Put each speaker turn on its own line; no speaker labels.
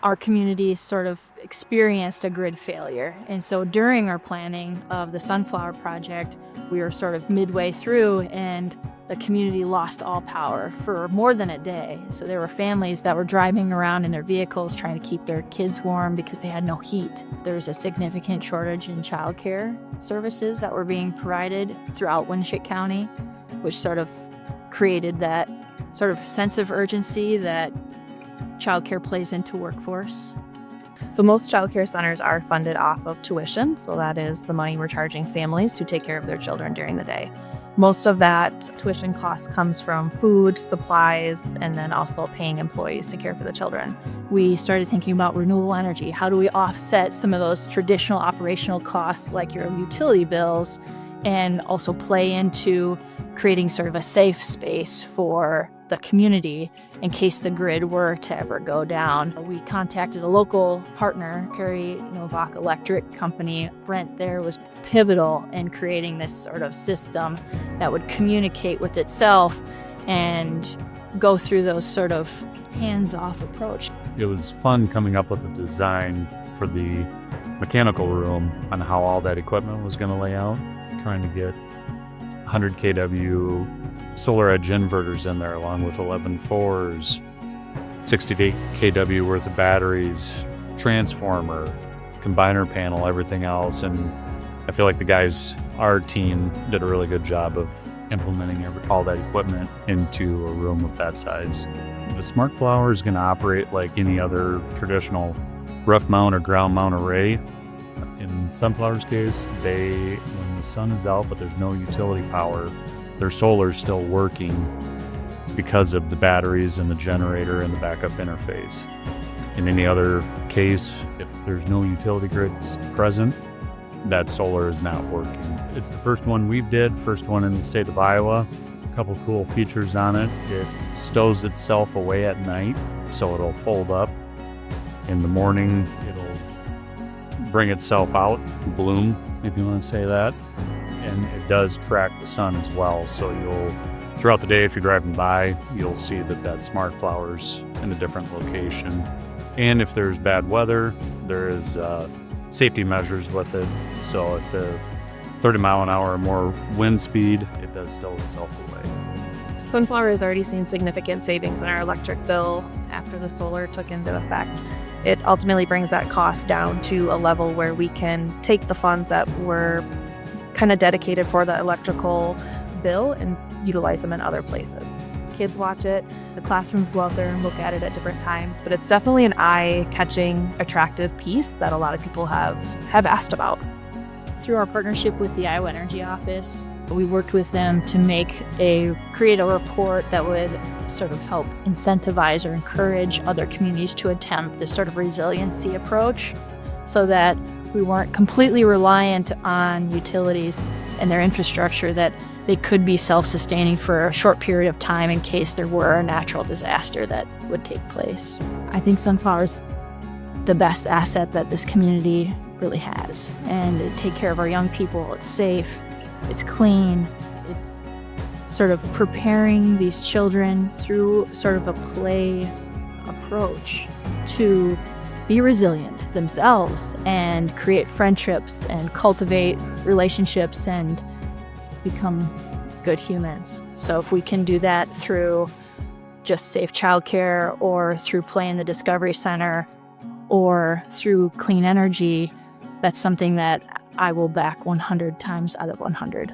our community sort of experienced a grid failure. And so during our planning of the Sunflower Project, we were sort of midway through and the community lost all power for more than a day. So there were families that were driving around in their vehicles trying to keep their kids warm because they had no heat. There was a significant shortage in childcare services that were being provided throughout Winship County, which sort of created that sort of sense of urgency that childcare plays into workforce.
So most childcare centers are funded off of tuition. So that is the money we're charging families to take care of their children during the day. Most of that tuition cost comes from food, supplies, and then also paying employees to care for the children.
We started thinking about renewable energy. How do we offset some of those traditional operational costs like your utility bills and also play into creating sort of a safe space for the community in case the grid were to ever go down. We contacted a local partner, Perry Novak Electric Company. Brent there was pivotal in creating this sort of system that would communicate with itself and go through those sort of hands-off approach.
It was fun coming up with a design for the mechanical room on how all that equipment was going to lay out, trying to get 100 kW solar edge inverters in there along with 11 4s, 68 kW worth of batteries, transformer, combiner panel, everything else. And I feel like our team did a really good job of implementing all that equipment into a room of that size. The Smart Flower is going to operate like any other traditional roof mount or ground mount array. In Sunflower's case, when the sun is out but there's no utility power, their solar is still working because of the batteries and the generator and the backup interface. In any other case, if there's no utility grids present, that solar is not working. It's the first one first one in the state of Iowa. A couple cool features on it. It stows itself away at night, so it'll fold up. In the morning, it'll bring itself out, bloom, if you want to say that. And it does track the sun as well. So throughout the day, if you're driving by, you'll see that Smart Flower's in a different location. And if there's bad weather, there is safety measures with it. So if the 30 mile an hour or more wind speed, it does stow itself away.
Sunflower has already seen significant savings in our electric bill after the solar took into effect. It ultimately brings that cost down to a level where we can take the funds that were kind of dedicated for the electrical bill and utilize them in other places. Kids watch it, the classrooms go out there and look at it at different times, but it's definitely an eye-catching, attractive piece that a lot of people have asked about.
Through our partnership with the Iowa Energy Office, we worked with them to create a report that would sort of help incentivize or encourage other communities to attempt this sort of resiliency approach so that we weren't completely reliant on utilities and their infrastructure, that they could be self-sustaining for a short period of time in case there were a natural disaster that would take place. I think Sunflower's the best asset that this community really has. And it take care of our young people. It's safe, it's clean, it's sort of preparing these children through sort of a play approach to be resilient themselves and create friendships and cultivate relationships and become good humans. So if we can do that through just safe childcare or through play in the Discovery Center or through clean energy, that's something that I will back 100 times out of 100.